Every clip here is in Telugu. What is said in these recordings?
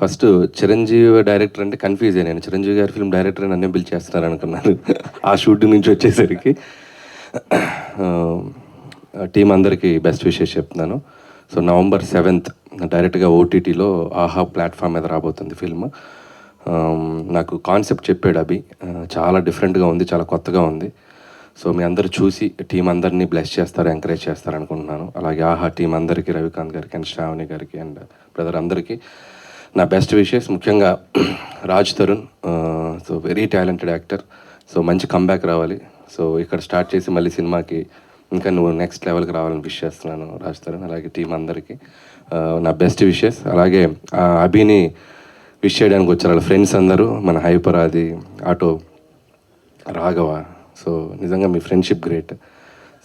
ఫస్ట్ చిరంజీవి డైరెక్టర్ అంటే కన్‌ఫ్యూజ్ అయ్యాను. చిరంజీవి గారి ఫిల్మ్ డైరెక్టర్ నన్నే పిలిచేస్తున్నారు అనుకున్నాను. ఆ షూటింగ్ నుంచి వచ్చేసరికి. ఆహ్, టీమ్ అందరికీ బెస్ట్ విషెస్ చెప్తున్నాను. సో, నవంబర్ 7థ్ డైరెక్ట్‌గా ఓటీటీలో ఆహా ప్లాట్‌ఫామ్ మీద రాబోతుంది ఫిల్మ్. నాకు కాన్సెప్ట్ చెప్పాడు అభి. చాలా డిఫరెంట్‌గా ఉంది. చాలా కొత్తగా ఉంది. సో, మీ అందరూ చూసి టీమ్ అందరిని బ్లెస్ చేస్తారు, ఎంకరేజ్ చేస్తారనుకుంటున్నాను. అలాగే ఆహా టీమ్ అందరికీ, రవికాంత్ గారికి అండ్ శ్రావణి గారికి అండ్ బ్రదర్ అందరికీ నా బెస్ట్ విషెస్. ముఖ్యంగా Raj Tarun, so very talented actor. So మంచి కంబ్యాక్ రావాలి. సో ఇక్కడ స్టార్ట్ చేసి మళ్ళీ సినిమాకి ఇంకా నువ్వు నెక్స్ట్ లెవెల్కి రావాలని విష్ చేస్తున్నాను రాజ్ తరుణ్. అలాగే టీం అందరికీ నా బెస్ట్ విషెస్. అలాగే అభిని విష్ చేయడానికి వచ్చారు వాళ్ళ ఫ్రెండ్స్ అందరూ, మన హైపరాది, ఆటో, రాఘవ. సో నిజంగా మీ ఫ్రెండ్షిప్ గ్రేట్.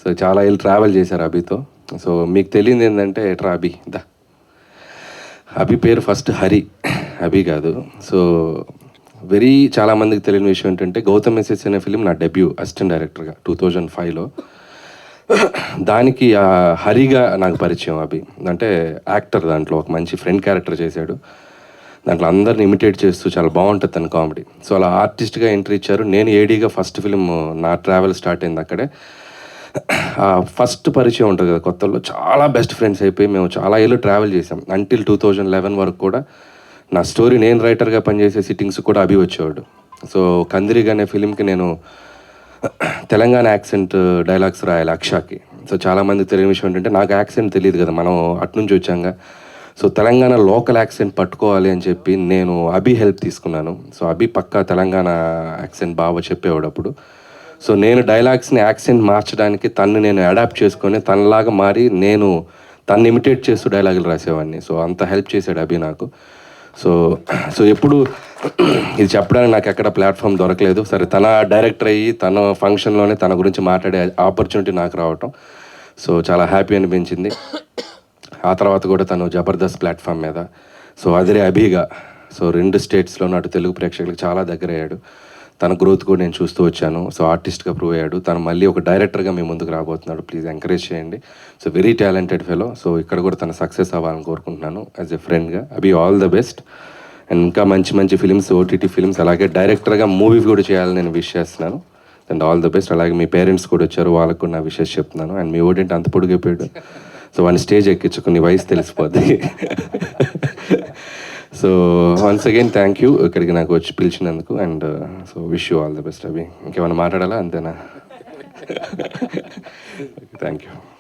సో చాలా ఏళ్ళు ట్రావెల్ చేశారు అభితో. సో మీకు తెలియదు ఏంటంటే ఎట్రా అభి దా, అభి పేరు ఫస్ట్ హరి, అభి కాదు. సో చాలామందికి తెలియని విషయం ఏంటంటే గౌతమ్ ఎస్ఎస్ అనే ఫిలిం నా డెబ్యూ అసిస్టెంట్ డైరెక్టర్గా 2005లో. దానికి హరిగా నాకు పరిచయం అభి. అంటే యాక్టర్, దాంట్లో ఒక మంచి ఫ్రెండ్ క్యారెక్టర్ చేశాడు. దాంట్లో అందరిని ఇమిటేట్ చేస్తూ చాలా బాగుంటుంది తన కామెడీ. సో అలా ఆర్టిస్ట్గా ఎంట్రీ ఇచ్చారు. నేను ఏడీగా ఫస్ట్ ఫిలిం నా ట్రావెల్ స్టార్ట్ అయింది అక్కడే. ఫస్ట్ పరిచయం ఉంటుంది కదా కొత్తలో, చాలా బెస్ట్ ఫ్రెండ్స్ అయిపోయి మేము చాలా ఏళ్ళు ట్రావెల్ చేసాం. అంటిల్ 2011 వరకు కూడా నా స్టోరీ నేను రైటర్గా పనిచేసే సిట్టింగ్స్ కూడా అభి వచ్చేవాడు. సో కందిరిగా అనే ఫిలింకి నేను తెలంగాణ యాక్సెంట్ డైలాగ్స్ రాయాలి అక్షాకి. సో చాలామంది తెలియని విషయం ఏంటంటే నాకు యాక్సెంట్ తెలియదు కదా, మనం అటునుంచి వచ్చాక. సో తెలంగాణ లోకల్ యాక్సెంట్ పట్టుకోవాలి అని చెప్పి నేను అభి హెల్ప్ తీసుకున్నాను. సో అభి పక్కా తెలంగాణ యాక్సెంట్ బాగా చెప్పేవాడు అప్పుడు. సో నేను డైలాగ్స్ని యాక్సెంట్ మార్చడానికి తన్ని నేను అడాప్ట్ చేసుకొని తనలాగా మారి నేను తను ఇమిటేట్ చేస్తూ డైలాగులు రాసేవాడిని. సో అంత హెల్ప్ చేశాడు అభి నాకు. సో ఎప్పుడు ఇది చెప్పడానికి నాకు ఎక్కడ ప్లాట్ఫామ్ దొరకలేదు. సరే తన డైరెక్టర్ అయ్యి తన ఫంక్షన్లోనే తన గురించి మాట్లాడే ఆపర్చునిటీ నాకు రావటం సో చాలా హ్యాపీ అనిపించింది. ఆ తర్వాత కూడా తను జబర్దస్త్ ప్లాట్ఫామ్ మీద సో అదిరే అభిగా సో 2 స్టేట్స్లోనూ అటు తెలుగు ప్రేక్షకులకు చాలా దగ్గర అయ్యాడు. తన గ్రోత్ కూడా నేను చూస్తూ వచ్చాను. సో ఆర్టిస్ట్గా ప్రూవ్ అయ్యాడు. తను మళ్ళీ ఒక డైరెక్టర్గా మీ ముందుకు రాబోతున్నాడు. ప్లీజ్ ఎంకరేజ్ చేయండి. So very talented fellow. So ఇక్కడ కూడా తన సక్సెస్ అవ్వాలని కోరుకుంటున్నాను యాజ్ ఎ ఫ్రెండ్గా. అభి ఆల్ ద బెస్ట్. అండ్ ఇంకా మంచి మంచి ఫిల్మ్స్, ఓటీటీ ఫిల్మ్స్, అలాగే డైరెక్టర్గా మూవీ కూడా చేయాలని నేను విష్ చేస్తున్నాను. And all the best. అలాగే మీ పేరెంట్స్ కూడా వచ్చారు, వాళ్ళకు కూడా నా విషెస్ చెప్తున్నాను. అండ్ మీ ఓటేంటి అంత పొడిగైపోయాడు. సో వాడిని స్టేజ్ ఎక్కించుకుని వయసు తెలిసిపోద్ది. So once again thank you ఇక్కడికి నాకు వచ్చి పిలిచినందుకు. And so wish you all the best Abhi. ఇంకేమైనా మాట్లాడాలా? అంతేనా? Thank you.